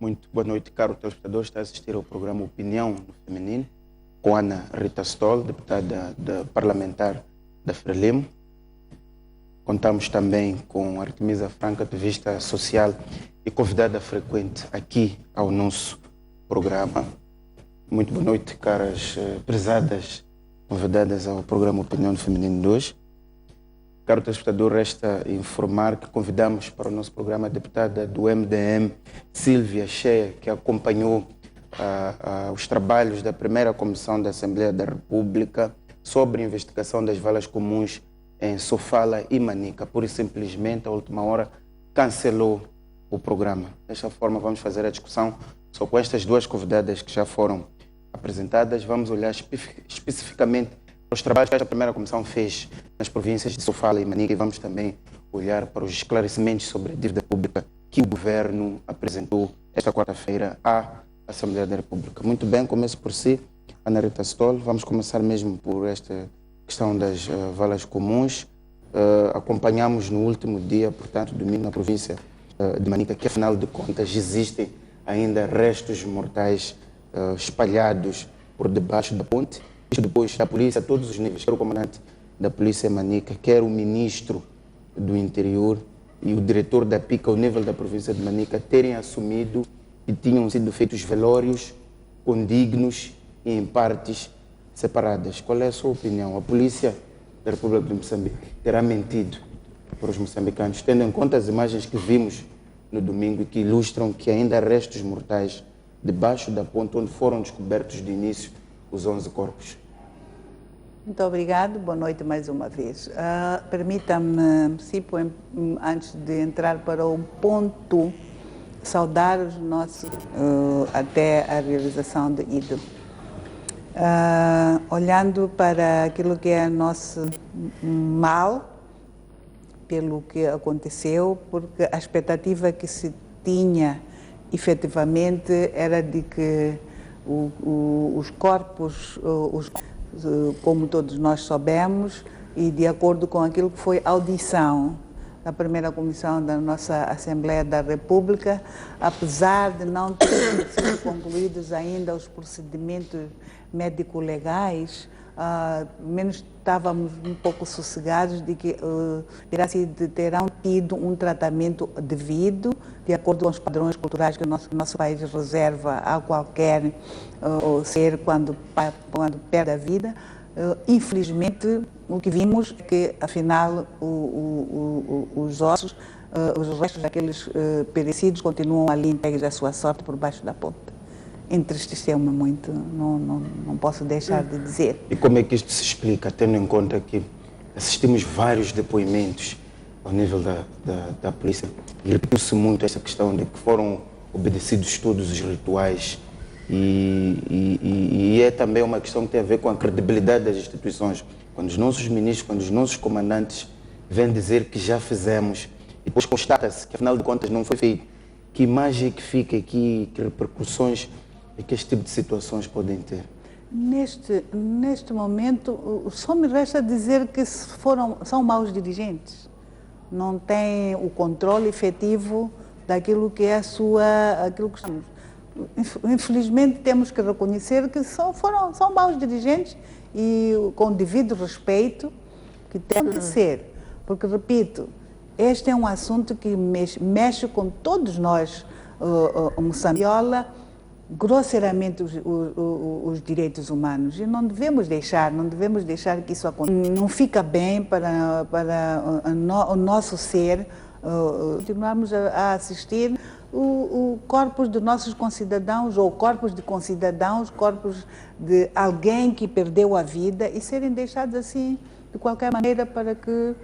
Muito boa noite, caro telespectador. Está a assistir ao programa Opinião no Feminino com Ana Rita Stoll, deputada parlamentar da Frelimo. Contamos também com Artemisa Franca, ativista social e convidada frequente aqui ao nosso programa. Muito boa noite, caras prezadas, convidadas ao programa Opinião no Feminino de hoje. Caro telespectador, resta informar que convidamos para o nosso programa a deputada do MDM, Sílvia Cheia, que acompanhou os trabalhos da primeira comissão da Assembleia da República sobre a investigação das valas comuns em Sofala e Manica. Por isso, simplesmente, à última hora, cancelou o programa. Desta forma, vamos fazer a discussão só com estas duas convidadas que já foram apresentadas. Vamos olhar especificamente os trabalhos que esta primeira comissão fez nas províncias de Sofala e Manica, e vamos também olhar para os esclarecimentos sobre a dívida pública que o governo apresentou esta quarta-feira à Assembleia da República. Muito bem, começo por si, Ana Rita Stoll. Vamos começar mesmo por esta questão das valas comuns. Acompanhamos no último dia, portanto, domingo, na província de Manica, que afinal de contas existem ainda restos mortais espalhados por debaixo da ponte. Isto depois da polícia, a todos os níveis, quer o comandante da polícia Manica, quer o ministro do interior e o diretor da PICA, ao nível da província de Manica, terem assumido que tinham sido feitos velórios condignos e em partes separadas. Qual é a sua opinião? A polícia da República de Moçambique terá mentido para os moçambicanos, tendo em conta as imagens que vimos no domingo e que ilustram que ainda há restos mortais debaixo da ponte onde foram descobertos de início os 11 corpos? Muito obrigado, boa noite mais uma vez. Permita-me, antes de entrar para o ponto, saudar os nossos até a realização do IDO. Olhando para aquilo que é nosso mal, pelo que aconteceu, porque a expectativa que se tinha efetivamente era de que os corpos, como todos nós soubemos, e de acordo com aquilo que foi a audição da primeira comissão da nossa Assembleia da República, apesar de não terem sido concluídos ainda os procedimentos médico-legais, menos estávamos um pouco sossegados de que terão tido um tratamento devido, de acordo com os padrões culturais que o nosso país reserva a qualquer ser quando perde a vida. Infelizmente, o que vimos é que, afinal, os ossos, os restos daqueles perecidos continuam ali entregues à sua sorte por baixo da ponte. Entristeceu-me muito, não posso deixar de dizer. E como é que isto se explica, tendo em conta que assistimos vários depoimentos ao nível da polícia e repetiu-se muito essa questão de que foram obedecidos todos os rituais e é também uma questão que tem a ver com a credibilidade das instituições. Quando os nossos ministros, quando os nossos comandantes vêm dizer que já fizemos e depois constata-se que afinal de contas não foi feito, que imagem que fica aqui, que repercussões e que este tipo de situações podem ter? Neste momento, só me resta dizer que são maus dirigentes. Não têm o controle efetivo daquilo que é aquilo que estamos. Infelizmente, temos que reconhecer que são maus dirigentes e com o devido respeito que tem que ser. Porque, repito, este é um assunto que mexe com todos nós, moçambiola, grosseiramente os direitos humanos, e não devemos deixar que isso aconteça. Não fica bem para o nosso ser continuarmos a assistir corpos de nossos concidadãos ou corpos de concidadãos, corpos de alguém que perdeu a vida e serem deixados assim de qualquer maneira para que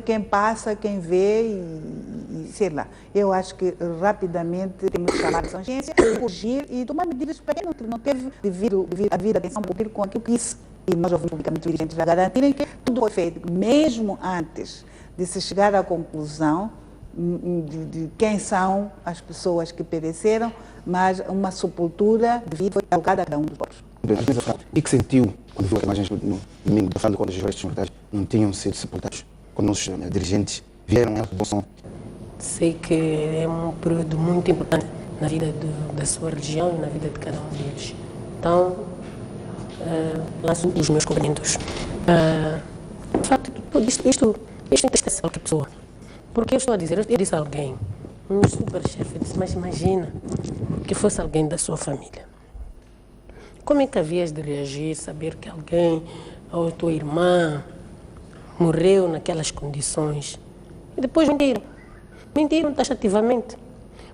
quem passa, quem vê e sei lá. Eu acho que rapidamente temos que chamar a consciência, corrigir e tomar medidas para quem não teve a vida atenção pública com aquilo que isso, e nós ouvimos publicamente os dirigentes já garantirem que tudo foi feito, mesmo antes de se chegar à conclusão de quem são as pessoas que pereceram, mas uma sepultura devida foi alocada a cada um dos corpos. E que sentiu quando viu as imagens no domingo, falando quando os restos mortais não tinham sido sepultados? Quando nossos dirigentes vieram em alto bom som. Sei que é um período muito importante na vida da sua região e na vida de cada um deles. Então, lanço os meus cumprimentos. De facto, tudo isto entristece qualquer pessoa. Porque eu estou a dizer, eu disse a alguém, um super-chefe, eu disse, mas imagina que fosse alguém da sua família. Como é que havias de reagir, saber que alguém, ou tua irmã, morreu naquelas condições? E depois mentiram taxativamente.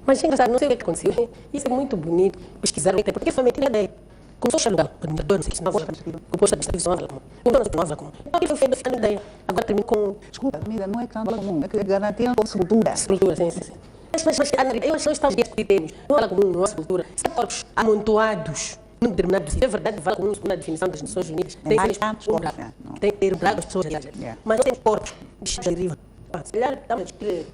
Mas é engraçado, não sei o que aconteceu. Isso é muito bonito, pesquisaram, porque foi mentira daí. Começou a alugar, administrador, não sei se não o posto administrativo não havia comum. Então aquilo foi ficando ideia. Agora termino com... Desculpa, amiga, não é questão de comum, é que garantiram com sepultura. Sepultura, sim. Mas eu acho que não estamos a discutir termos. Não há comum, não há sepultura. São corpos amontoados num determinado sítio. É verdade, vale comum, segundo a definição das Nações Unidas. Tem que ter braga as pessoas ali. Mas não temos corpos deixados à deriva. Se calhar estamos a discutir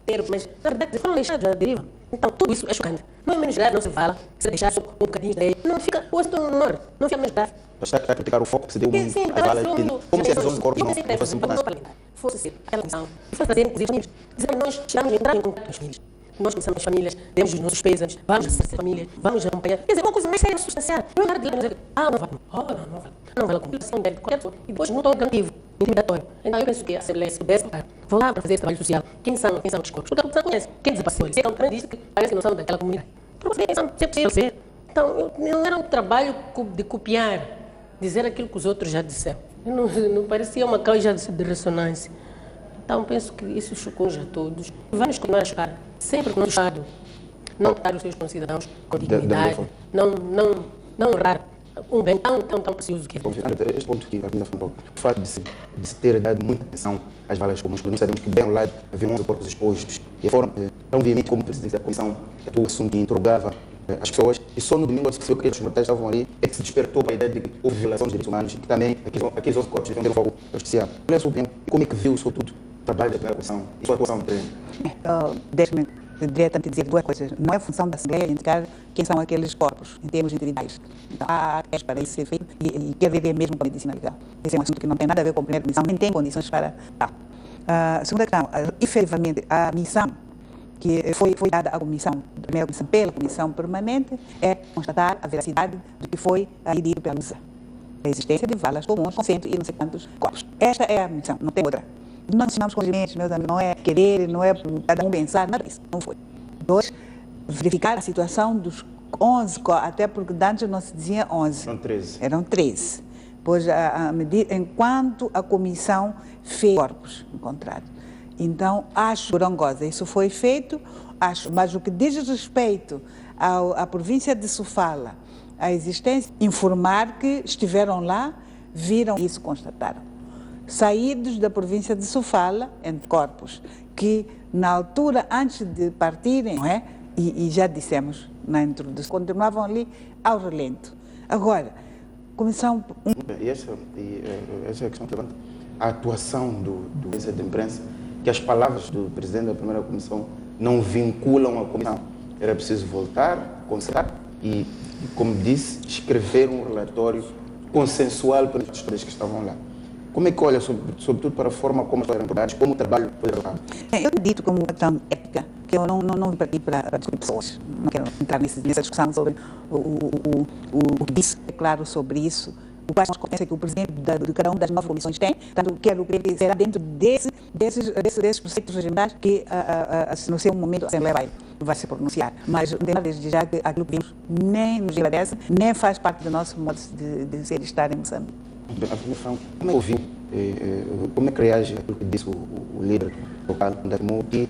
termos, mas na verdade foram deixados à deriva. Então tudo isso é chocante. Não é menos grave, não se fala, se deixar só um bocadinho de areia. Não fica, o assunto não morre, não fica menos grave. Está a criticar o foco que se deu às balas de tiro. Como se esses corpos não fossem importantes? Fosse ser aquela comissão, e foi fazer, inclusive, famílias. Dizer que nós chegamos a entrar em contato com as famílias. Nós começamos as famílias, demos os nossos pêsames, vamos receber a família, vamos acompanhar. Quer dizer, uma coisa mais séria, substancial. Não é nada de dizer, não vale. Não vale a complicação de qualquer pessoa. E depois muito alternativo, intimidatório. Então eu penso que a Assembleia se pudesse voltar para fazer esse trabalho social. Quem são os corpos? Porque a população conhece. Quem desapareceu? Se é que também disse que parece que não são daquela comunidade. Para você, se é possível ser. Então, não era um trabalho de copiar, dizer aquilo que os outros já disseram. Não parecia uma causa de ressonância. Então, penso que isso chocou-nos a todos. Vamos continuar a chocar, sempre que o Estado não tratar os seus concidadãos com dignidade, não honrar um bem tão precioso que é. Este ponto que a Camila falou, o fato de se ter dado muita atenção às balas comuns, nós sabemos que bem ao lado havia 11 corpos expostos, e a forma tão veemente como o presidente da comissão atuou o assunto e interrogava as pessoas, e só no domingo se percebeu que os mortais estavam ali, é que se despertou para a ideia de que houve violação dos direitos humanos e que também aqueles 11 corpos deviam ter um foco especial. Qual é a sua opinião? Como é que viu, sobretudo, o trabalho da primeira comissão e sua atuação? Deixe-me diretamente dizer duas coisas. Não é função da Assembleia indicar quem são aqueles corpos, em termos individuais. Então, há questões para isso ser feito e quer ver mesmo com a medicina legal. Esse é um assunto que não tem nada a ver com a primeira comissão, nem tem condições para tal. Segunda questão, efetivamente, a missão que foi dada à comissão, primeira comissão, pela comissão permanente, é constatar a veracidade do que foi dito pela LUSA. A existência de valas comuns com 100 e não sei quantos corpos. Esta é a missão, não tem outra. Nós ensinamos conhecimentos, meus amigos, não é querer, não é cada um pensar, nada disso, não foi. 2, verificar a situação dos 11, até porque antes não se dizia 11. Eram 13. Eram 13. Pois, enquanto a comissão fez corpos encontrados. Então, acho, Gorongosa, isso foi feito, acho, mas o que diz respeito à província de Sofala, a existência, informar que estiveram lá, viram isso, constataram. Saídos da província de Sofala, entre corpos, que na altura, antes de partirem, não é? E já dissemos na introdução, continuavam ali ao relento. Agora, comissão... E essa é a questão que levanta. A atuação do Ministério da Imprensa, que as palavras do presidente da primeira comissão não vinculam a comissão. Era preciso voltar, considerar e, como disse, escrever um relatório consensual para os três que estavam lá. Como é que olha, sobretudo, para a forma como foram abordados, como o trabalho foi levado? Eu dito como uma questão ética, que eu não vim aqui para discutir pessoas. Não quero entrar nessa discussão sobre o que disse, é claro, sobre isso. O quais nós conhecemos que o presidente de cada uma das 9 comissões tem, portanto, quero crer que será dentro desses preceitos regimentais que, no seu momento, a Assembleia vai se pronunciar. Mas não tem nada desde já que aquilo que vimos nem nos agradece, nem faz parte do nosso modo de ser e estar em Moçambique. Como é que ouviu, como é que reage aquilo que disse o líder local, quando afirmou que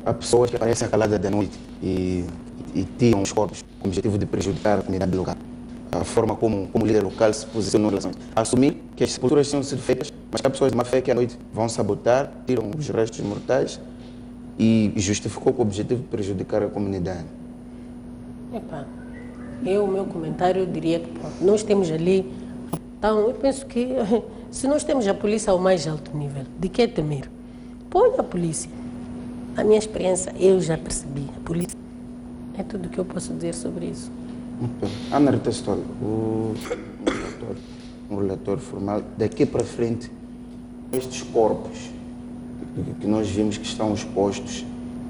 há pessoas que aparecem à calada da noite e tiram os corpos com o objetivo de prejudicar a comunidade local? A forma como o líder local se posicionou em relação a isso. Assumir que as sepulturas tinham sido feitas, mas que há pessoas de má fé que à noite vão sabotar, tiram os restos mortais e justificou com o objetivo de prejudicar a comunidade. O meu comentário diria que nós temos ali. Então, eu penso que se nós temos a polícia ao mais alto nível, de que temer? Põe a polícia. A minha experiência, eu já percebi. A polícia é tudo o que eu posso dizer sobre isso. Ana Rita Stoll, um relatório formal, daqui para frente, estes corpos que nós vimos que estão expostos,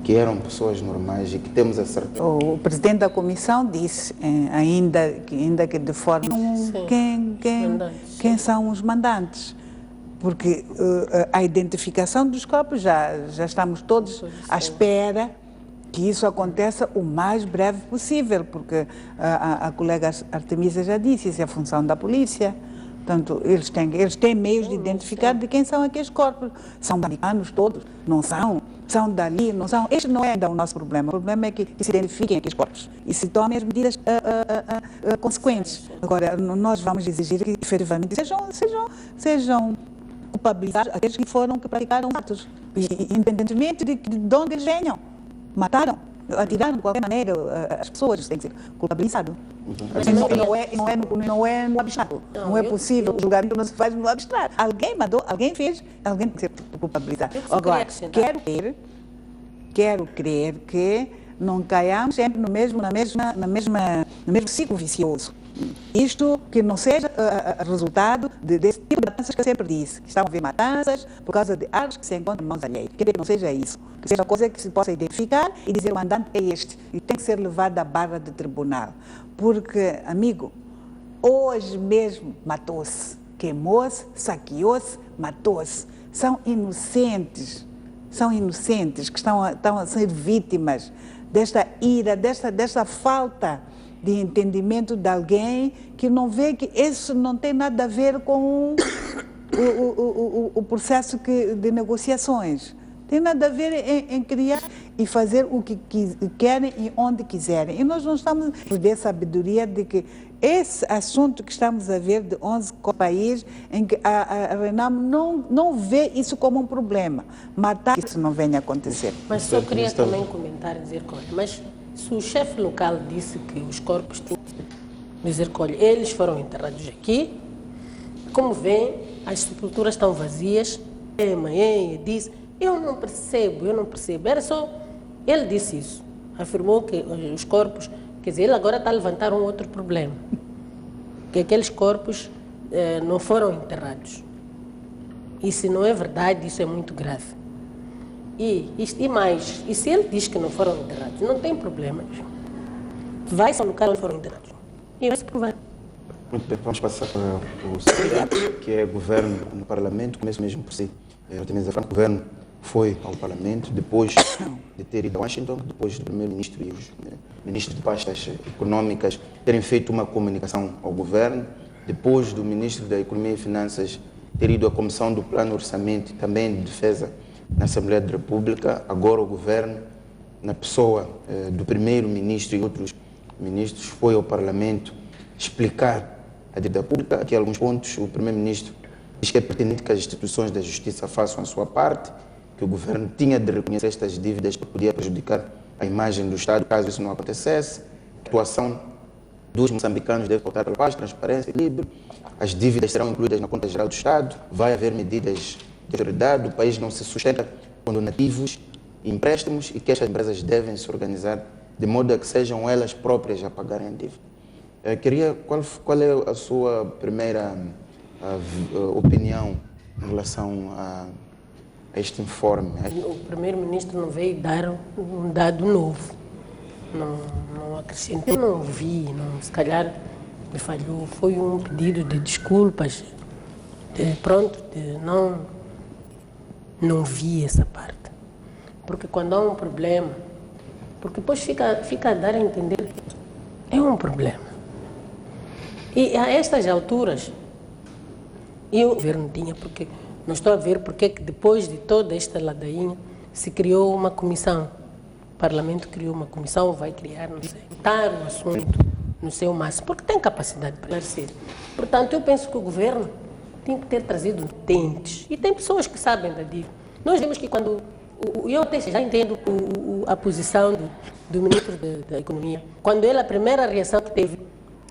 que eram pessoas normais e que temos a certeza. O presidente da comissão disse, ainda que de forma... Quem são os mandantes? Porque a identificação dos corpos, já estamos todos à espera que isso aconteça o mais breve possível, porque a colega Artemisa já disse, isso é a função da polícia. Portanto, eles têm meios de identificar de quem são aqueles corpos. São americanos todos? Não são? São dali? Não são? Este não é o nosso problema. O problema é que se identifiquem aqueles corpos e se tomem as medidas consequentes. Agora, nós vamos exigir que, efetivamente, sejam culpabilizados aqueles que praticaram atos, independentemente de onde eles venham. Mataram, atiraram de qualquer maneira, as pessoas têm que ser culpabilizadas. Não é no abstrato. Não é possível. O julgamento não se faz no abstrato. Alguém mandou, alguém fez, alguém tem que ser culpabilizado. Agora, quero crer que não caiamos sempre no mesmo ciclo vicioso. Isto que não seja resultado desse tipo de matanças que eu sempre disse, que estavam a haver matanças por causa de armas que se encontram em mãos alheias. Quero que não seja isso, que seja coisa que se possa identificar e dizer o mandante é este e tem que ser levado à barra de tribunal. Porque, amigo, hoje mesmo matou-se, queimou-se, saqueou-se, matou-se. São inocentes que estão a ser vítimas desta ira, desta falta de entendimento de alguém que não vê que isso não tem nada a ver com o processo de negociações. Tem nada a ver em criar e fazer o que querem e onde quiserem. E nós não estamos a perder sabedoria de que esse assunto que estamos a ver de 11 países, em que a Renam não vê isso como um problema. Matar, isso não venha a acontecer. Mas só queria também comentar, dizer coisa. Mas se o chefe local disse que os corpos tinham que dizer, olha, eles foram enterrados aqui, como vêem, as sepulturas estão vazias, amanhã disse, eu não percebo. Era só, ele disse isso, afirmou que os corpos, quer dizer, ele agora está a levantar um outro problema, que aqueles corpos não foram enterrados. E se não é verdade, isso é muito grave. E mais, e se ele diz que não foram enterrados, não tem problema. Vai-se ao local onde foram enterrados. E vai se provar. Muito bem, vamos passar para o segundo, que é governo no Parlamento. Começo mesmo por si. O governo foi ao Parlamento depois de ter ido a Washington, depois do primeiro-ministro e os ministros de pastas econômicas terem feito uma comunicação ao governo, depois do ministro da Economia e Finanças ter ido à Comissão do Plano Orçamento e também de Defesa na Assembleia da República. Agora o governo, na pessoa do primeiro-ministro e outros ministros, foi ao Parlamento explicar a dívida pública. Aqui alguns pontos. O primeiro-ministro diz que é pertinente que as instituições da justiça façam a sua parte, que o governo tinha de reconhecer estas dívidas que podia prejudicar a imagem do Estado caso isso não acontecesse. A atuação dos moçambicanos deve voltar pela paz, transparência e equilíbrio. As dívidas serão incluídas na conta geral do Estado. Vai haver medidas de autoridade. O país não se sustenta com donativos e empréstimos e que estas empresas devem se organizar de modo a que sejam elas próprias a pagarem a dívida. Qual é a sua primeira opinião em relação a este informe? O primeiro-ministro não veio dar um dado novo. Não acrescentou, não ouvi, se calhar me falhou. Foi um pedido de desculpas. Não vi essa parte. Porque quando há um problema, porque depois fica a dar a entender que é um problema. E a estas alturas, o governo tinha, porque não estou a ver porque que depois de toda esta ladainha se criou uma comissão. O Parlamento criou uma comissão, vai criar, não sei, botar o assunto no seu máximo, porque tem capacidade para esclarecer. Portanto, eu penso que o governo tem que ter trazido dentes. E tem pessoas que sabem da dívida. Nós vimos que quando... Eu até já entendo a posição do ministro da Economia. Quando ele, a primeira reação que teve,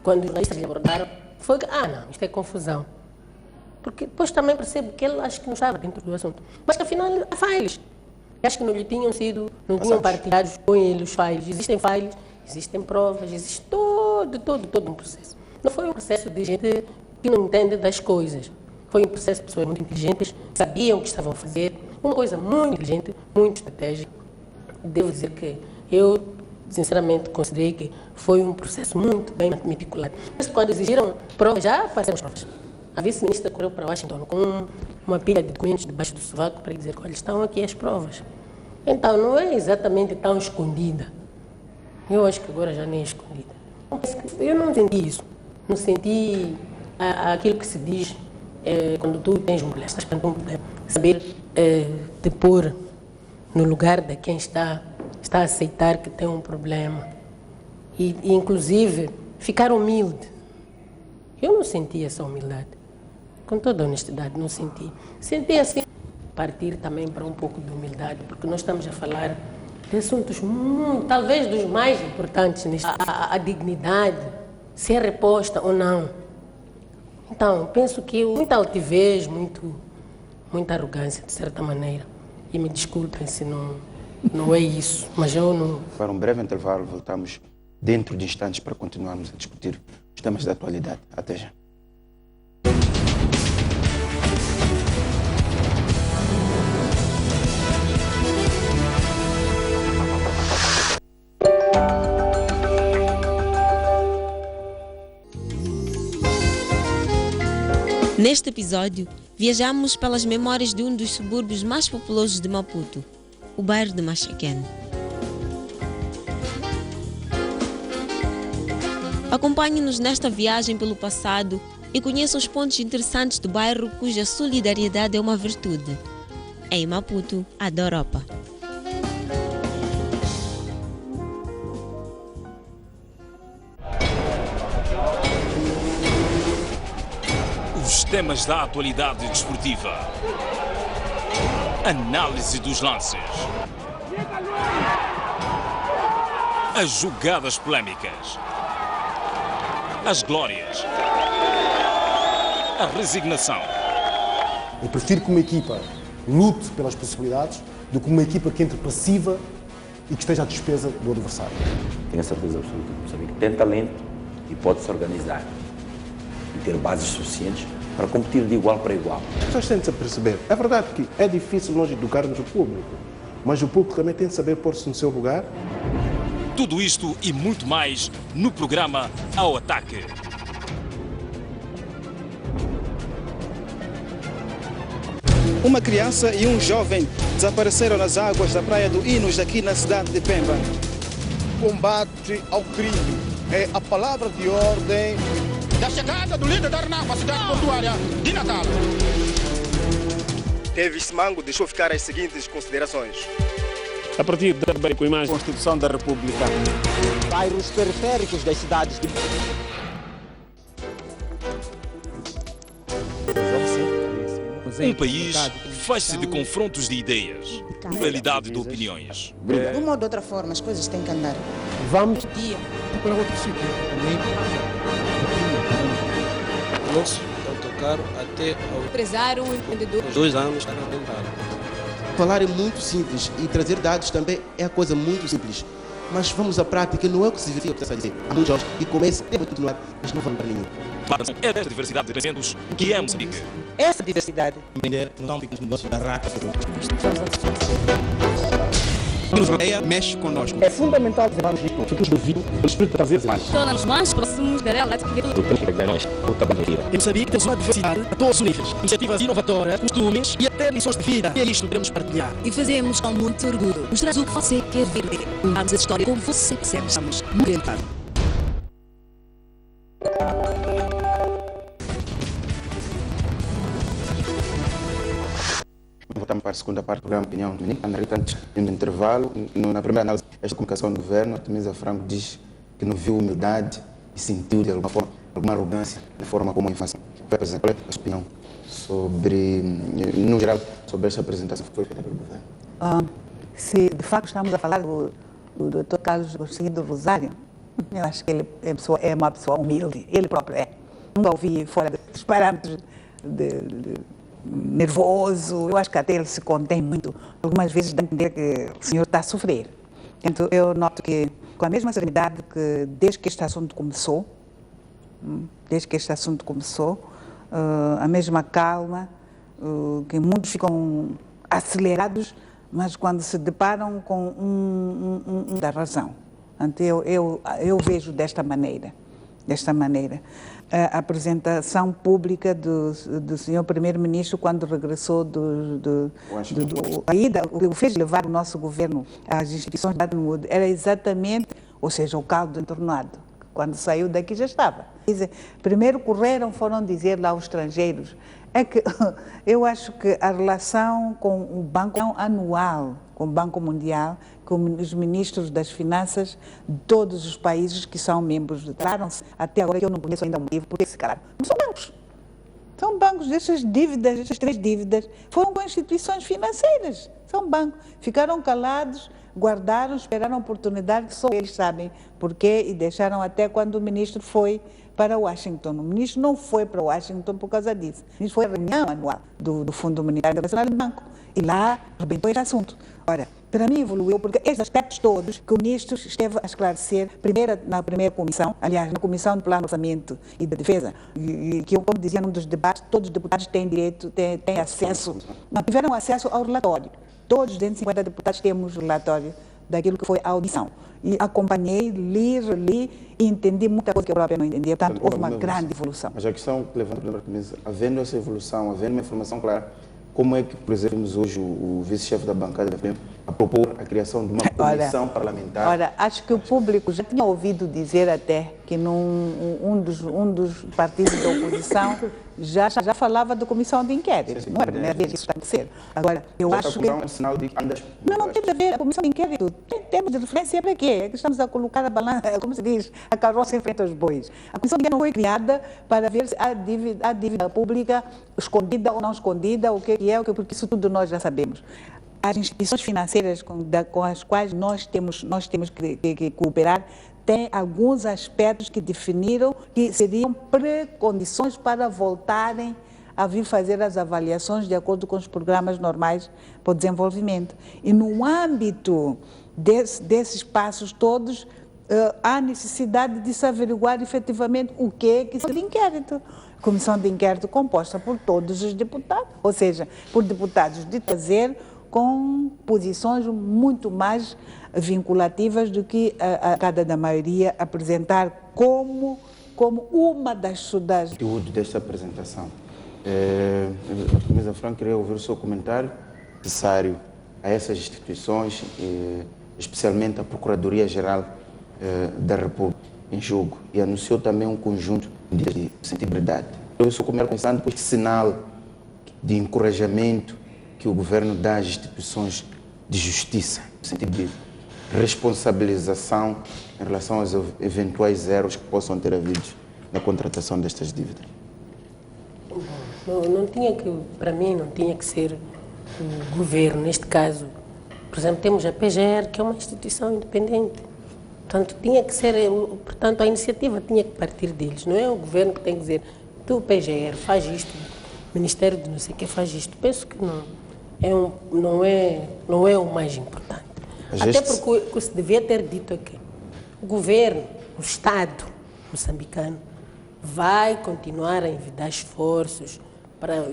quando os jornalistas lhe abordaram, foi que, não, isto é confusão. Porque depois também percebo que ele acho que não estava dentro do assunto. Mas que afinal há files. Acho que não lhe tinham partilhados com ele os files. Existem files, existem provas, existe todo um processo. Não foi um processo de gente que não entende das coisas. Foi um processo de pessoas muito inteligentes, sabiam o que estavam a fazer, uma coisa muito inteligente, muito estratégica. devo dizer que eu, sinceramente, considerei que foi um processo muito bem meticulado. Mas quando exigiram provas, já apareceram as provas. A vice-ministra correu para Washington com uma pilha de documentos debaixo do sovaco para dizer, olha, estão aqui as provas. Então, não é exatamente tão escondida. Eu acho que agora já nem é escondida. Eu não senti isso. Não senti aquilo que se diz quando tu tens um problema. Estás perante um problema. Saber te pôr no lugar de quem está a aceitar que tem um problema. E, inclusive, ficar humilde. Eu não senti essa humildade. Com toda a honestidade, não senti. Senti assim, partir também para um pouco de humildade, porque nós estamos a falar de assuntos talvez dos mais importantes neste. A dignidade, se é reposta ou não. Então, penso que muita altivez, muita arrogância, de certa maneira. E me desculpem se não é isso, mas eu não... Para um breve intervalo, voltamos dentro de instantes para continuarmos a discutir os temas da atualidade. Até já. Neste episódio, viajamos pelas memórias de um dos subúrbios mais populosos de Maputo, o bairro de Maxaquen. Acompanhe-nos nesta viagem pelo passado e conheça os pontos interessantes do bairro cuja solidariedade é uma virtude. Em Maputo, a da Europa. Os temas da atualidade desportiva. Análise dos lances. As jogadas polémicas. As glórias. A resignação. Eu prefiro que uma equipa lute pelas possibilidades do que uma equipa que entre passiva e que esteja à despesa do adversário. Tenho a certeza absoluta que Moçambique tem talento e pode se organizar e ter bases suficientes para competir de igual para igual. As pessoas têm de se perceber. É verdade que é difícil nós educarmos o público, mas o público também tem de saber pôr-se no seu lugar. Tudo isto e muito mais no programa Ao Ataque. Uma criança e um jovem desapareceram nas águas da praia do Inos, aqui na cidade de Pemba. Combate ao crime é a palavra de ordem da chegada do líder da RNAP à cidade portuária de Natal. Davis Mango deixou ficar as seguintes considerações. A partir da com imagem Constituição da República. Bairros periféricos das cidades de... Um país faz-se de confrontos de ideias, pluralidade de opiniões. De uma ou de outra forma, as coisas têm que andar. Vamos dia para outro sítio. Nosso autocarro até ao empresário, um empreendedor. 2 anos está a tentar. Falar é muito simples e trazer dados também é a coisa muito simples. Mas vamos à prática, não é o que se verifica, a dizer. Há muitos jovens que começam a continuar, mas não vão para nenhum. É desta diversidade de pensamentos que é Moçambique. Essa diversidade. Vender não fica nos negócios da rata. Nos rodeia, mexe conosco. É fundamental levarmos isto no futuro do vídeo, no espírito de trazer mais. Torna-nos mais próximos da realidade que temos que pegar nós, outra bandeira. Eu sabia que temos uma diversidade a todos os níveis, iniciativas inovadoras, costumes e até lições de vida. E é isto que queremos partilhar. E fazemos com muito orgulho. Mostrar o que você quer ver. Contamos a história como você percebe. Estamos muito orientados. Voltamos para a segunda parte do programa Opinião Feminina. Antes do intervalo, na primeira análise, esta comunicação do governo, a Artemisa Franco diz que não viu humildade e sentiu de alguma forma alguma arrogância na forma como a infância foi apresentada. Qual é a sua opinião sobre, no geral, sobre esta apresentação que foi feita pelo governo? Se de facto estamos a falar do Dr. Carlos Agostinho Rosário, eu acho que ele é uma pessoa humilde, ele próprio é. Nunca ouvi fora dos parâmetros de nervoso, eu acho que até ele se contém muito. Algumas vezes dá a entender que o senhor está a sofrer. Então eu noto que, com a mesma serenidade que desde que este assunto começou, a mesma calma, que muitos ficam acelerados, mas quando se deparam com da razão. Então, eu vejo desta maneira. A apresentação pública do senhor primeiro-ministro quando regressou a ida, o que fez levar o nosso governo às instituições da ONU era exatamente, ou seja, o caldo entornado. Quando saiu daqui já estava. Primeiro foram dizer lá aos estrangeiros, é que eu acho que a relação com o Banco Anual, com o Banco Mundial, com os ministros das Finanças de todos os países que são membros declararam-se, até agora que eu não conheço ainda o motivo, porque se calaram. Não são bancos. São bancos, essas 3 dívidas, foram com instituições financeiras. São bancos. Ficaram calados, guardaram, esperaram a oportunidade, que só eles sabem porquê, e deixaram até quando o ministro foi para Washington. O ministro não foi para Washington por causa disso. O ministro foi à reunião anual do Fundo Monetário Internacional do Banco. E lá arrebentou esse assunto. Ora, para mim evoluiu, porque esses aspectos todos que o ministro esteve a esclarecer, na primeira comissão, aliás, na Comissão do Plano de Orçamento e da Defesa, e que eu, como dizia num dos debates, todos os deputados têm direito, têm acesso, não tiveram acesso ao relatório. Todos os 250 deputados temos relatório daquilo que foi a audição. E acompanhei, li e entendi muita coisa que eu própria não entendia. Portanto, houve uma grande evolução. Mas a questão que levanta para a mesa, havendo essa evolução, havendo uma informação clara, como é que, por exemplo, vemos hoje o vice-chefe da bancada da FREM a propor a criação de uma comissão parlamentar? Ora, acho que o público já tinha ouvido dizer até que um dos partidos da oposição já falava da comissão de inquérito. Não é a primeira vez que isso está acontecendo. Agora, eu acho que... Não tem a ver. A comissão de inquérito tem termos de referência para quê? É que estamos a colocar a balança, como se diz, a carroça em frente aos bois. A comissão de inquérito não foi criada para ver se há dívida pública escondida ou não escondida, o que é, porque isso tudo nós já sabemos. As instituições financeiras com as quais nós temos que cooperar têm alguns aspectos que definiram que seriam precondições para voltarem a vir fazer as avaliações de acordo com os programas normais para o desenvolvimento. E no âmbito desses passos todos, há necessidade de se averiguar efetivamente o que é de inquérito. Comissão de inquérito composta por todos os deputados, ou seja, por deputados de trazer com posições muito mais vinculativas do que a cada da maioria apresentar como uma das... Conteúdo desta apresentação. Mesa Franco, queria ouvir o seu comentário necessário a essas instituições, especialmente a Procuradoria-Geral da República em julgo, e anunciou também um conjunto de sensibilidade. Eu sou começando por este sinal de encorajamento que o governo dá às instituições de justiça, no sentido de responsabilização em relação aos eventuais erros que possam ter havido na contratação destas dívidas. Para mim, não tinha que ser o governo, neste caso. Por exemplo, temos a PGR, que é uma instituição independente. Portanto, a iniciativa tinha que partir deles. Não é o governo que tem que dizer, tu, PGR, faz isto, o Ministério de não sei o que faz isto. Penso que não é o mais importante. Até porque o que se devia ter dito aqui, o governo, o Estado moçambicano, vai continuar a envidar esforços para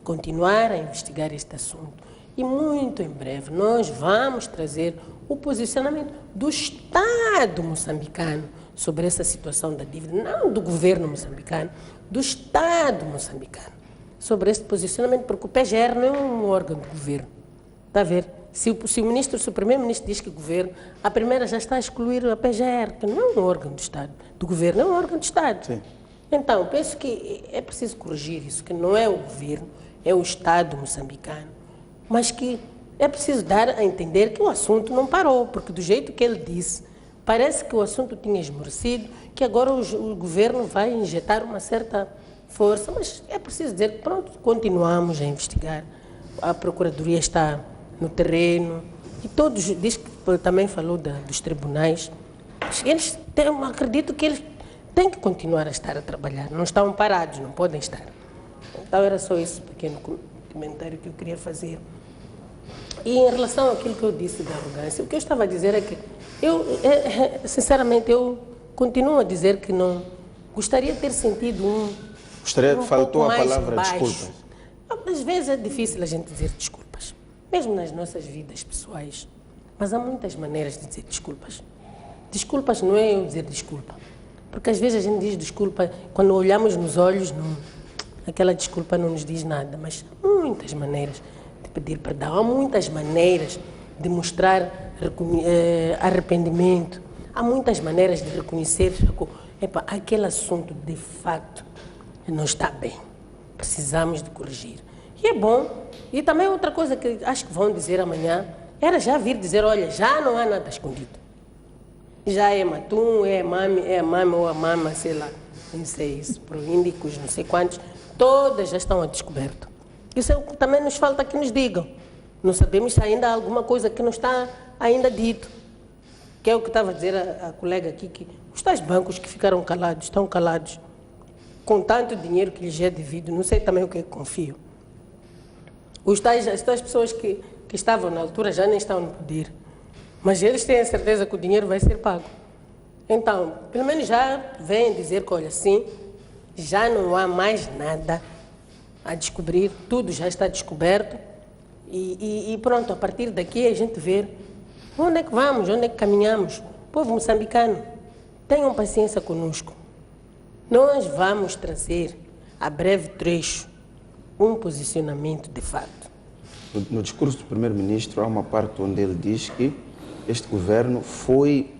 continuar a investigar este assunto. E muito em breve nós vamos trazer o posicionamento do Estado moçambicano sobre essa situação da dívida, não do governo moçambicano, do Estado moçambicano, sobre esse posicionamento, porque o PGR não é um órgão do governo. Está a ver? Se o primeiro-ministro diz que o governo, a primeira já está a excluir a PGR, que não é um órgão do Estado, do governo, é um órgão do Estado. Sim. Então, penso que é preciso corrigir isso, que não é o governo, é o Estado moçambicano, mas que é preciso dar a entender que o assunto não parou, porque do jeito que ele disse, parece que o assunto tinha esmorecido, que agora o governo vai injetar uma certa força, mas é preciso dizer que pronto, continuamos a investigar, a Procuradoria está no terreno, e todos, diz que também falou dos tribunais, acredito que eles têm que continuar a estar a trabalhar, não estão parados, não podem estar. Então era só esse pequeno comentário que eu queria fazer. E em relação àquilo que eu disse da arrogância, o que eu estava a dizer é que sinceramente, eu continuo a dizer que não gostaria de ter sentido faltou a palavra baixo. desculpas. Às vezes é difícil a gente dizer desculpas. mesmo nas nossas vidas pessoais. Mas há muitas maneiras de dizer desculpas. Desculpas não é eu dizer desculpa. Porque às vezes a gente diz desculpa, quando olhamos nos olhos, não, aquela desculpa não nos diz nada. Mas há muitas maneiras de pedir perdão, há muitas maneiras de mostrar arrependimento, há muitas maneiras de reconhecer que aquele assunto de facto não está bem. Precisamos de corrigir. E é bom. E também outra coisa que acho que vão dizer amanhã, era já vir dizer, olha, já não há nada escondido. Já é matum, é a mama ou a mama, sei lá, não sei isso, proíndicos, não sei quantos, todas já estão a descoberto. Isso é o que também nos falta que nos digam. Não sabemos se ainda há alguma coisa que não está ainda dito. Que é o que estava a dizer a colega aqui, que os tais bancos que ficaram calados, estão calados, com tanto dinheiro que lhes é devido, não sei também o que é que confio. As tais pessoas que estavam na altura já nem estão no poder, mas eles têm a certeza que o dinheiro vai ser pago. Então, pelo menos já vêm dizer que, olha, sim, já não há mais nada a descobrir, tudo já está descoberto e pronto, a partir daqui a gente vê onde é que vamos, onde é que caminhamos. Povo moçambicano, tenham paciência conosco. Nós vamos trazer, a breve trecho, um posicionamento de fato. No discurso do primeiro-ministro há uma parte onde ele diz que este governo foi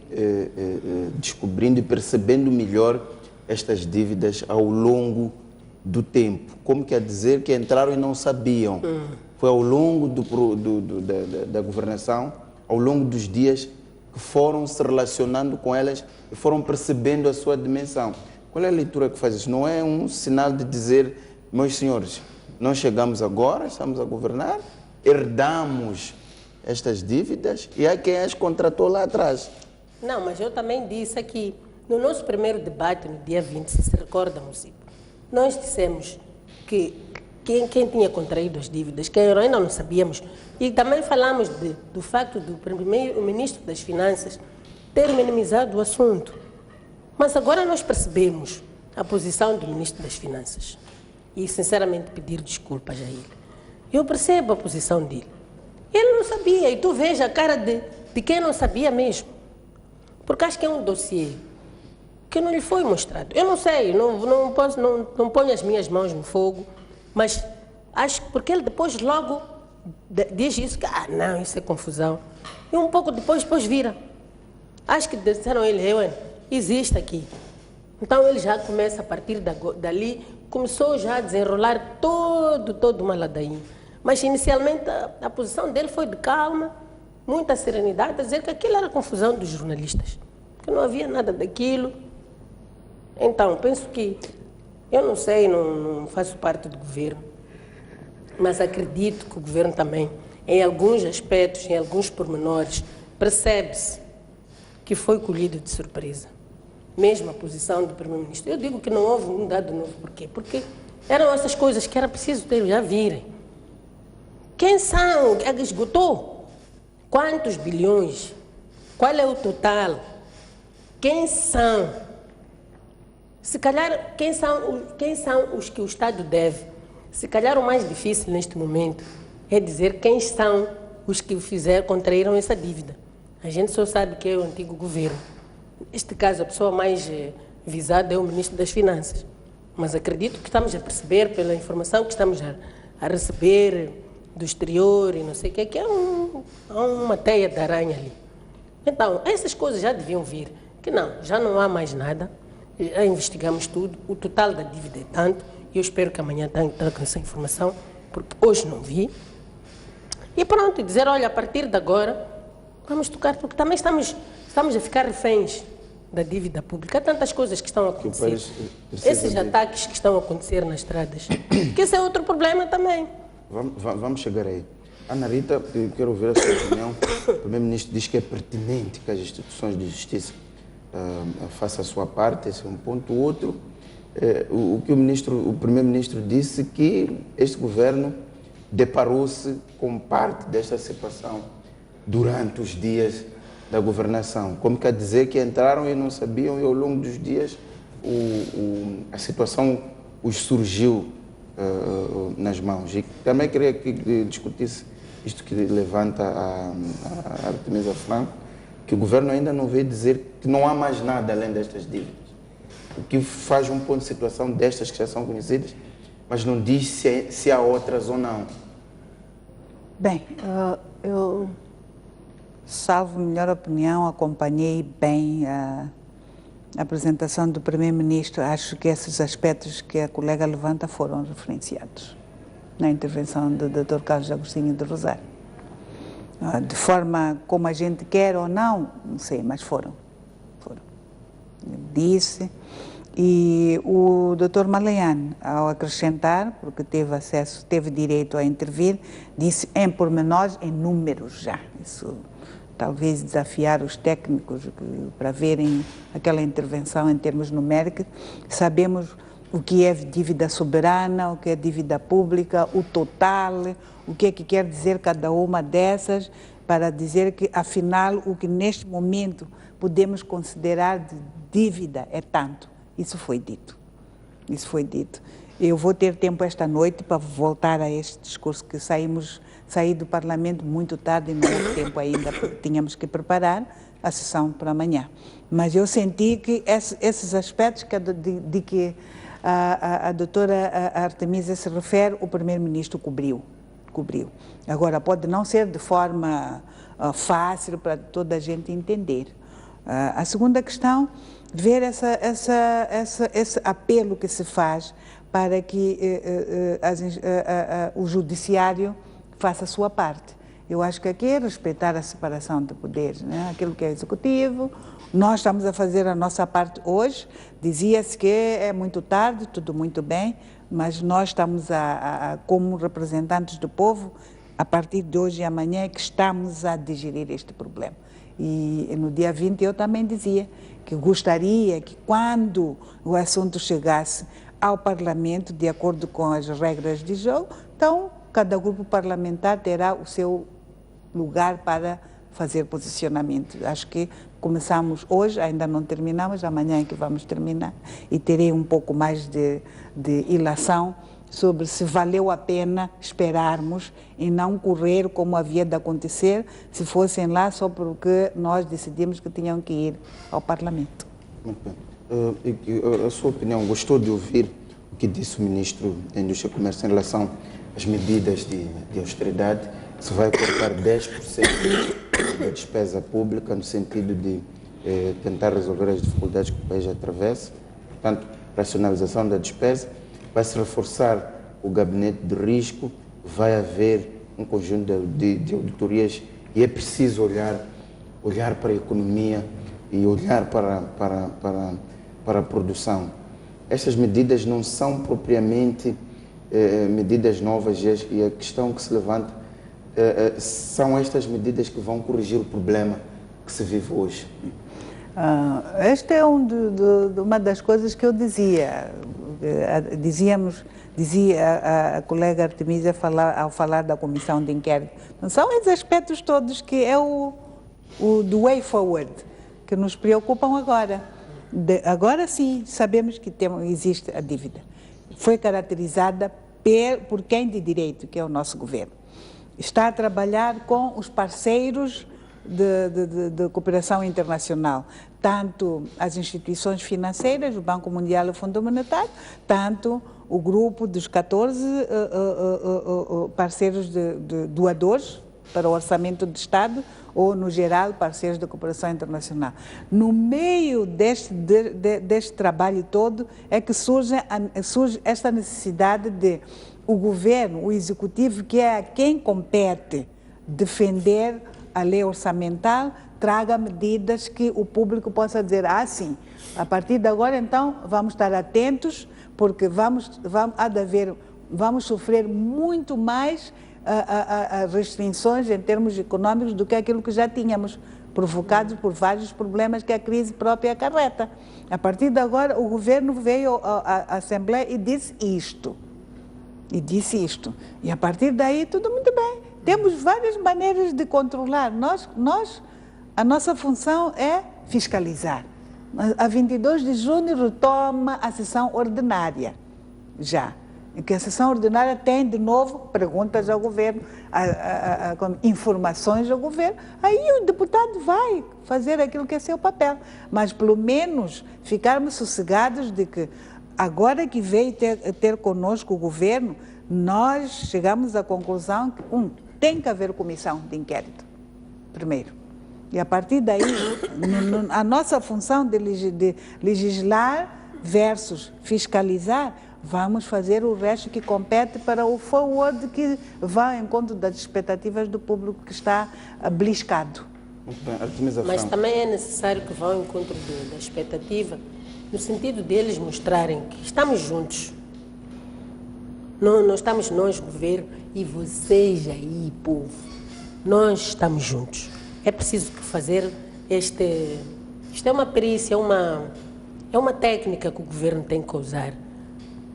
descobrindo e percebendo melhor estas dívidas ao longo do tempo. Como quer dizer que entraram e não sabiam. Foi ao longo da governação, ao longo dos dias, que foram se relacionando com elas e foram percebendo a sua dimensão. Qual é a leitura que faz isso? Não é um sinal de dizer, meus senhores, nós chegamos agora, estamos a governar, herdamos estas dívidas e há quem as contratou lá atrás. Não, mas eu também disse aqui, no nosso primeiro debate, no dia 20, se recorda, Mucipo, nós dissemos que quem tinha contraído as dívidas, quem ainda não sabíamos, e também falamos do facto do primeiro-ministro das Finanças ter minimizado o assunto. Mas agora nós percebemos a posição do ministro das Finanças e, sinceramente, pedir desculpas a ele. Eu percebo a posição dele. Ele não sabia, e tu vês a cara de quem não sabia mesmo. Porque acho que é um dossiê que não lhe foi mostrado. Eu não sei, não ponho as minhas mãos no fogo, mas acho que porque ele depois logo diz isso, que não, isso é confusão. E um pouco depois vira. Acho que disseram a ele, existe aqui. Então ele já começa a partir dali, começou já a desenrolar todo uma ladainha. Mas inicialmente a posição dele foi de calma, muita serenidade, a dizer que aquilo era confusão dos jornalistas, que não havia nada daquilo. Então, penso que, eu não sei, não faço parte do governo, mas acredito que o governo também, em alguns aspectos, em alguns pormenores, percebe-se que foi colhido de surpresa. Mesmo a posição do primeiro-ministro. Eu digo que não houve um dado novo. Por quê? Porque eram essas coisas que era preciso ter, já virem. Quem são? Esgotou? Quantos bilhões? Qual é o total? Quem são? Se calhar, quem são os que o Estado deve? Se calhar o mais difícil neste momento é dizer quem são os que contraíram essa dívida. A gente só sabe que é o antigo governo. Neste caso, a pessoa mais visada é o Ministro das Finanças. Mas acredito que estamos a perceber, pela informação que estamos a receber do exterior e não sei o que é uma teia de aranha ali. Então, essas coisas já deviam vir. Que não, já não há mais nada. Já investigamos tudo. O total da dívida é tanto. E eu espero que amanhã traga essa informação, porque hoje não vi. E pronto, dizer, olha, a partir de agora, vamos tocar, porque também estamos a ficar reféns da dívida pública. Há tantas coisas que estão a acontecer. Esses ataques que estão a acontecer nas estradas. Que esse é outro problema também. Vamos chegar aí. Ana Rita, eu quero ouvir a sua opinião. O primeiro-ministro diz que é pertinente que as instituições de justiça façam a sua parte, esse é um ponto. O outro, o primeiro-ministro disse que este governo deparou-se com parte desta situação durante os dias da governação. Como quer dizer que entraram e não sabiam e ao longo dos dias a situação os surgiu nas mãos. E também queria que discutisse isto que levanta a Artemisa Franco, que o governo ainda não veio dizer que não há mais nada além destas dívidas. O que faz um ponto de situação destas que já são conhecidas, mas não diz se há outras ou não. Bem, eu, salvo melhor opinião, acompanhei bem a apresentação do Primeiro-Ministro. Acho que esses aspectos que a colega levanta foram referenciados na intervenção do Dr. Carlos Agostinho do Rosário. De forma como a gente quer ou não sei, mas foram. Disse. E o Dr. Maleiane, ao acrescentar, porque teve direito a intervir, disse em pormenores, em números já. Isso talvez desafiar os técnicos para verem aquela intervenção em termos numéricos. Sabemos o que é dívida soberana, o que é dívida pública, o total, o que é que quer dizer cada uma dessas, para dizer que, afinal, o que neste momento podemos considerar de dívida é tanto. Isso foi dito. Eu vou ter tempo esta noite para voltar a este discurso, que saí do Parlamento muito tarde e não houve tempo ainda, porque tínhamos que preparar a sessão para amanhã. Mas eu senti que esses aspectos de que a doutora Artemisa se refere, o Primeiro-Ministro cobriu. Agora, pode não ser de forma fácil para toda a gente entender. A segunda questão, ver esse apelo que se faz para que o judiciário faça a sua parte. Eu acho que aqui é respeitar a separação de poderes, né? Aquilo que é executivo. Nós estamos a fazer a nossa parte hoje. Dizia-se que é muito tarde, tudo muito bem, mas nós estamos, como representantes do povo, a partir de hoje e amanhã, que estamos a digerir este problema. E no dia 20 eu também dizia que gostaria que, quando o assunto chegasse ao Parlamento, de acordo com as regras de jogo, então cada grupo parlamentar terá o seu lugar para fazer posicionamento. Acho que começamos hoje, ainda não terminamos, amanhã é que vamos terminar, e terei um pouco mais de ilação sobre se valeu a pena esperarmos e não correr como havia de acontecer se fossem lá só porque nós decidimos que tinham que ir ao Parlamento. Muito bem. A sua opinião, gostou de ouvir o que disse o Ministro da Indústria e Comércio em relação às medidas de austeridade? Se vai cortar 10% da despesa pública no sentido de tentar resolver as dificuldades que o país atravessa, portanto, racionalização da despesa. Vai-se reforçar o gabinete de risco, vai haver um conjunto de auditorias e é preciso olhar para a economia e olhar para a produção. Estas medidas não são propriamente medidas novas e a questão que se levanta são estas medidas que vão corrigir o problema que se vive hoje. Esta é uma das coisas que eu dizia. Dizia a colega Artemisa ao falar da comissão de inquérito. Não são esses aspectos todos que é o do way forward que nos preocupam agora. Agora sim, sabemos que existe a dívida. Foi caracterizada por quem de direito, que é o nosso governo. Está a trabalhar com os parceiros de cooperação internacional, tanto as instituições financeiras, o Banco Mundial e o Fundo Monetário, tanto o grupo dos 14 parceiros de doadores para o Orçamento de Estado, ou, no geral, parceiros da cooperação internacional. No meio deste trabalho todo é que surge esta necessidade de o governo, o executivo, que é a quem compete defender a lei orçamental, traga medidas que o público possa dizer, sim, a partir de agora, então, vamos estar atentos, porque vamos sofrer muito mais restrições em termos econômicos do que aquilo que já tínhamos, provocados por vários problemas que a crise própria acarreta. A partir de agora, o governo veio à Assembleia e disse isto. E a partir daí, tudo muito bem. Temos várias maneiras de controlar. A nossa função é fiscalizar. A 22 de junho retoma a sessão ordinária, já. em que a sessão ordinária tem, de novo, perguntas ao governo, informações ao governo, aí o deputado vai fazer aquilo que é seu papel. Mas, pelo menos, ficarmos sossegados de que, agora que veio ter conosco o governo, nós chegamos à conclusão que, tem que haver comissão de inquérito, primeiro. E, a partir daí, a nossa função de legislar versus fiscalizar, vamos fazer o resto que compete para o forward que vá ao encontro das expectativas do público que está beliscado. Mas também é necessário que vá ao encontro da expectativa, no sentido deles mostrarem que estamos juntos. Não estamos nós, governo, e vocês aí, povo. Nós estamos juntos. É preciso fazer isto é uma perícia, é uma técnica que o governo tem que usar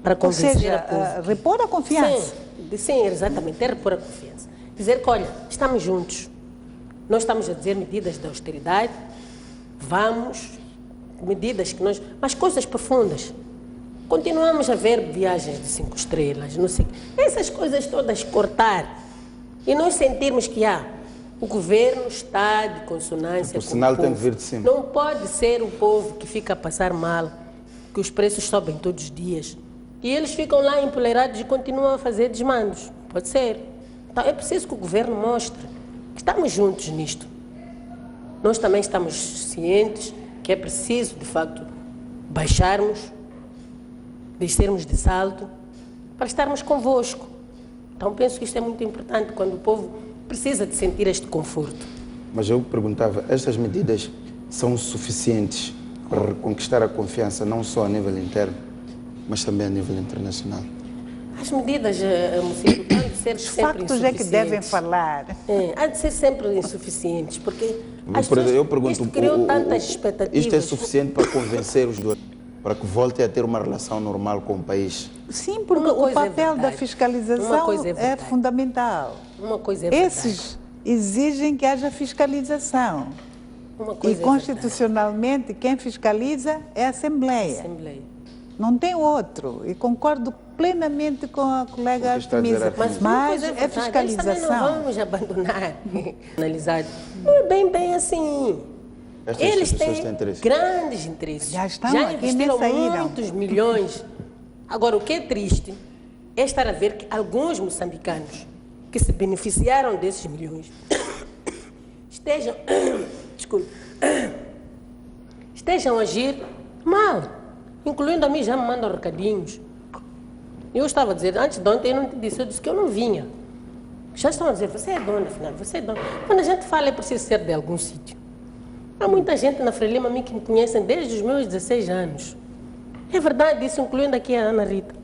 para convencer a povo. Repor a confiança. Sim, exatamente, é repor a confiança. Dizer que, olha, estamos juntos. Nós estamos a dizer medidas de austeridade, medidas que nós... Mas coisas profundas. Continuamos a ver viagens de 5 estrelas, não sei. Essas coisas todas cortar. E nós sentirmos que o governo está de consonância com o sinal povo. Tem que vir de cima. Não pode ser o povo que fica a passar mal, que os preços sobem todos os dias. E eles ficam lá empolerados e continuam a fazer desmandos. Pode ser. Então é preciso que o governo mostre que estamos juntos nisto. Nós também estamos cientes que é preciso, de facto, baixarmos, descermos de salto, para estarmos convosco. Então penso que isto é muito importante quando o povo precisa de sentir este conforto. Mas eu perguntava, estas medidas são suficientes para reconquistar a confiança, não só a nível interno, mas também a nível internacional? As medidas, Mocinho, há de ser Os sempre factos insuficientes. é que devem falar. Há de ser sempre insuficientes, porque eu pergunto, isto criou tantas expectativas. Isto é suficiente para convencer os dois, para que voltem a ter uma relação normal com o país? Sim, porque o papel da fiscalização é fundamental. Uma coisa é verdade. Esses exigem que haja fiscalização. Uma coisa e constitucionalmente quem fiscaliza é a Assembleia. Não tem outro. E concordo plenamente com a colega Artemisa. Mas é fiscalização. Eles também não vamos abandonar. Analisar. Não é bem assim. Eles têm grandes interesses. Já investiram muitos milhões. Agora, o que é triste é estar a ver que alguns moçambicanos que se beneficiaram desses milhões estejam a agir mal, incluindo a mim, já me mandam recadinhos. Eu estava a dizer, antes de ontem eu não te disse, eu disse que eu não vinha. Já estão a dizer, você é dona, afinal, você é dona. Quando a gente fala, é preciso ser de algum sítio. Há muita gente na Frelimo a mim que me conhecem desde os meus 16 anos. É verdade isso, incluindo aqui a Ana Rita.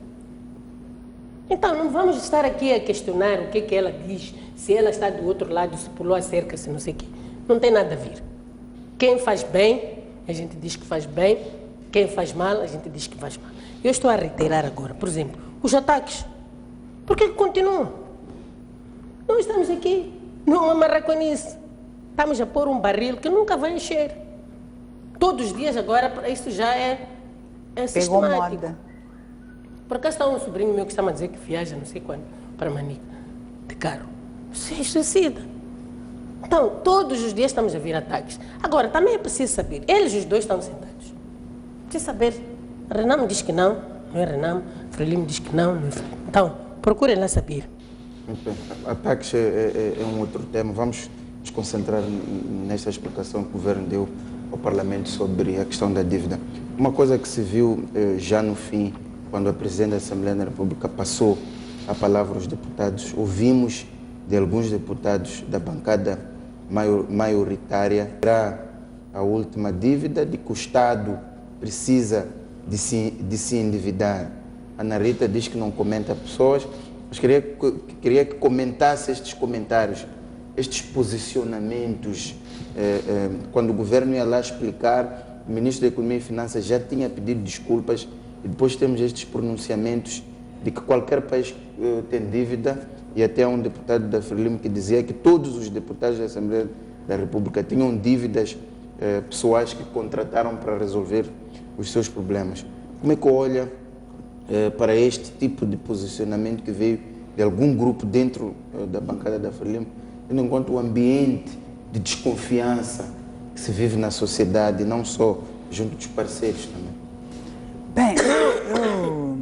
Então, não vamos estar aqui a questionar o que ela diz, se ela está do outro lado, se pulou a cerca, se não sei o quê. Não tem nada a ver. Quem faz bem, a gente diz que faz bem. Quem faz mal, a gente diz que faz mal. Eu estou a reiterar agora, por exemplo, os ataques. Por que continuam? Nós estamos aqui numa marraconice. Estamos a pôr um barril que nunca vai encher. Todos os dias agora, isso já é sistemático. Moda. Por acaso está um sobrinho meu que está a dizer que viaja não sei quando para Manica de carro. Isso é suicida. Então, todos os dias estamos a vir ataques. Agora, também é preciso saber, eles os dois estão sentados. Precisa saber, a Renamo diz que não é Renamo, Frelimo diz que não é Frelimo. Então, procurem lá saber. Muito bem. Ataques é um outro tema. Vamos nos concentrar nesta explicação que o governo deu ao Parlamento sobre a questão da dívida. Uma coisa que se viu já no fim, quando a Presidente da Assembleia da República passou a palavra aos deputados, ouvimos de alguns deputados da bancada maioritária a última dívida de que o Estado precisa de se endividar. A Ana Rita diz que não comenta pessoas, mas queria que comentasse estes comentários, estes posicionamentos. Quando o governo ia lá explicar, o Ministro da Economia e Finanças já tinha pedido desculpas e depois temos estes pronunciamentos de que qualquer país tem dívida, e até um deputado da Frelimo que dizia que todos os deputados da Assembleia da República tinham dívidas pessoais que contrataram para resolver os seus problemas. Como é que olha para este tipo de posicionamento que veio de algum grupo dentro da bancada da Frelimo, tendo em conta o ambiente de desconfiança que se vive na sociedade, não só junto dos parceiros também? Bem, eu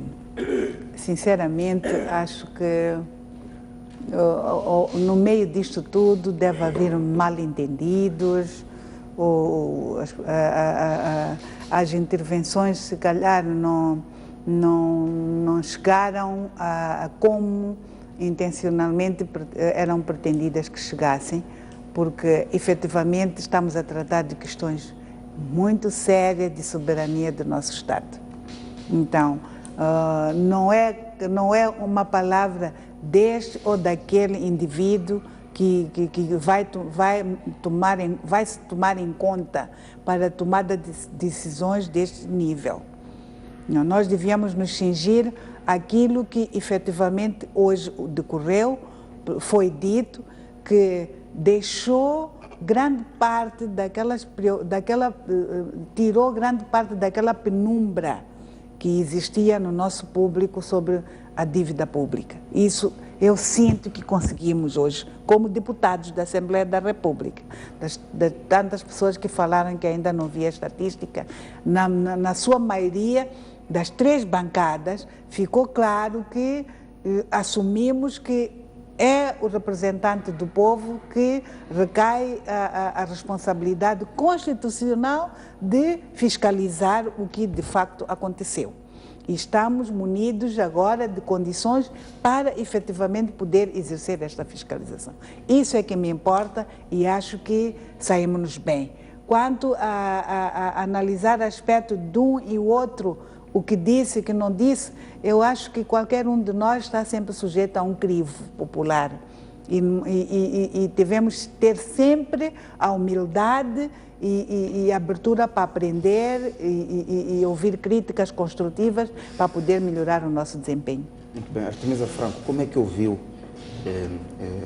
sinceramente acho que no meio disto tudo deve haver mal-entendidos, as intervenções se calhar não chegaram a como intencionalmente eram pretendidas que chegassem, porque efetivamente estamos a tratar de questões muito sérias de soberania do nosso Estado. Então, não é uma palavra deste ou daquele indivíduo que vai se tomar em conta para a tomada de decisões deste nível. Não, nós devíamos nos cingir àquilo que efetivamente hoje decorreu, foi dito, que deixou grande parte tirou grande parte daquela penumbra que existia no nosso público sobre a dívida pública. Isso eu sinto que conseguimos hoje, como deputados da Assembleia da República. De tantas pessoas que falaram que ainda não havia estatística, na sua maioria das 3 bancadas, ficou claro que assumimos que é o representante do povo que recai a responsabilidade constitucional de fiscalizar o que de facto aconteceu. E estamos munidos agora de condições para efetivamente poder exercer esta fiscalização. Isso é que me importa e acho que saímos bem. Quanto a analisar aspecto de um e o outro, o que disse, o que não disse, eu acho que qualquer um de nós está sempre sujeito a um crivo popular. E devemos ter sempre a humildade e abertura para aprender e ouvir críticas construtivas para poder melhorar o nosso desempenho. Muito bem. Artemisa Franco, como é que ouviu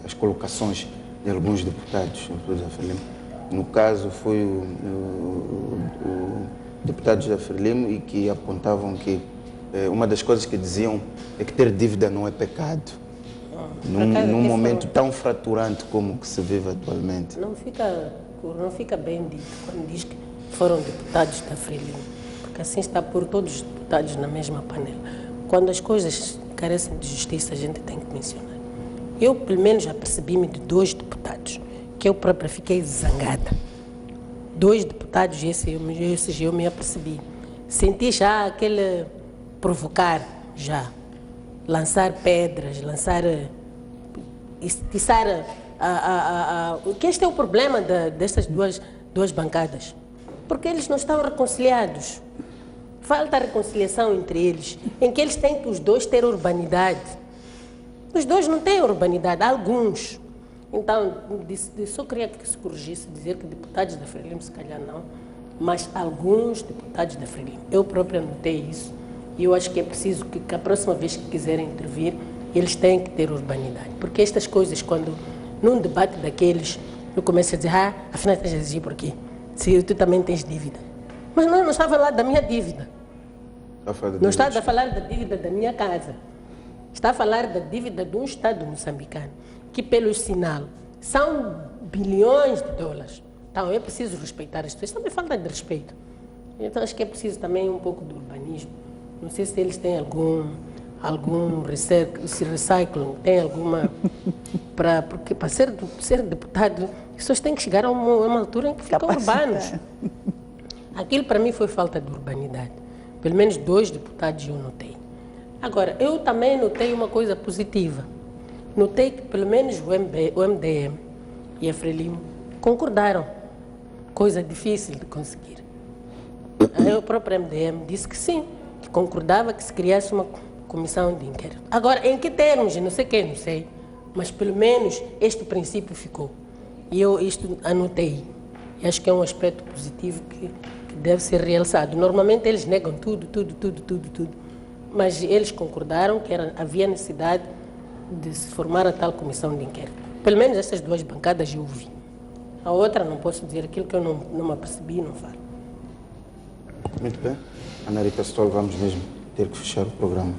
as colocações de alguns deputados da Frelimo? No caso, foi o deputados da Frelimo e que apontavam que uma das coisas que diziam é que ter dívida não é pecado. Num momento tão fraturante como que se vive atualmente. Não fica bem dito quando diz que foram deputados da Frelimo, porque assim está por todos os deputados na mesma panela. Quando as coisas carecem de justiça, a gente tem que mencionar. Eu, pelo menos, já percebi-me de 2 deputados, que eu própria fiquei zangada. 2 deputados, esses eu me apercebi. Senti já aquele provocar, já. Lançar pedras, estiçar que este é o problema destas duas bancadas. Porque eles não estão reconciliados. Falta reconciliação entre eles, em que eles têm que os 2 ter urbanidade. Os 2 não têm urbanidade, alguns. Então, só queria que se corrigisse, dizer que deputados da Frelimo, se calhar não, mas alguns deputados da Frelimo. Eu própria notei isso e eu acho que é preciso que a próxima vez que quiserem intervir, eles têm que ter urbanidade. Porque estas coisas, quando num debate daqueles, eu começo a dizer, afinal estás a exigir por quê? Se tu também tens dívida. Mas não está a falar da minha dívida. Não está a falar da dívida da minha casa. Está a falar da dívida de um Estado moçambicano, que pelo sinal são bilhões de dólares. Então é preciso respeitar as pessoas. Também falta de respeito. Então acho que é preciso também um pouco de urbanismo. Não sei se eles têm algum recycling, tem alguma... Porque para ser deputado, as pessoas têm que chegar a uma altura em que ficam urbanos. Aquilo para mim foi falta de urbanidade. Pelo menos 2 deputados eu notei. Agora, eu também notei uma coisa positiva. Notei que pelo menos o MDM e a Frelimo concordaram. Coisa difícil de conseguir. O próprio MDM disse que sim, que concordava que se criasse uma comissão de inquérito. Agora, em que termos? Não sei quem, não sei. Mas pelo menos este princípio ficou. E eu isto anotei. E acho que é um aspecto positivo que deve ser realçado. Normalmente eles negam tudo. Mas eles concordaram que havia necessidade de se formar a tal comissão de inquérito. Pelo menos essas 2 bancadas eu ouvi. A outra não posso dizer aquilo que eu não me apercebi e não falo. Muito bem. Ana Rita Stol, vamos mesmo ter que fechar o programa.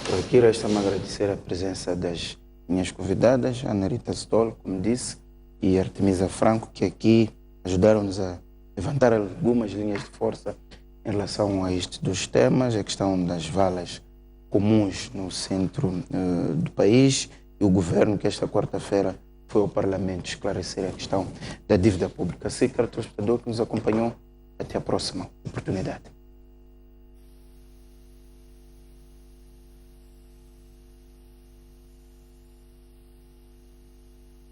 Por aqui resta-me agradecer a presença das minhas convidadas, Ana Rita Stoll, como disse, e Artemisa Franco, que aqui ajudaram-nos a levantar algumas linhas de força em relação a estes dois temas, a questão das valas comuns no centro do país e o governo que esta quarta-feira foi ao Parlamento esclarecer a questão da dívida pública. Assim, caro telespectador que nos acompanhou, até a próxima oportunidade.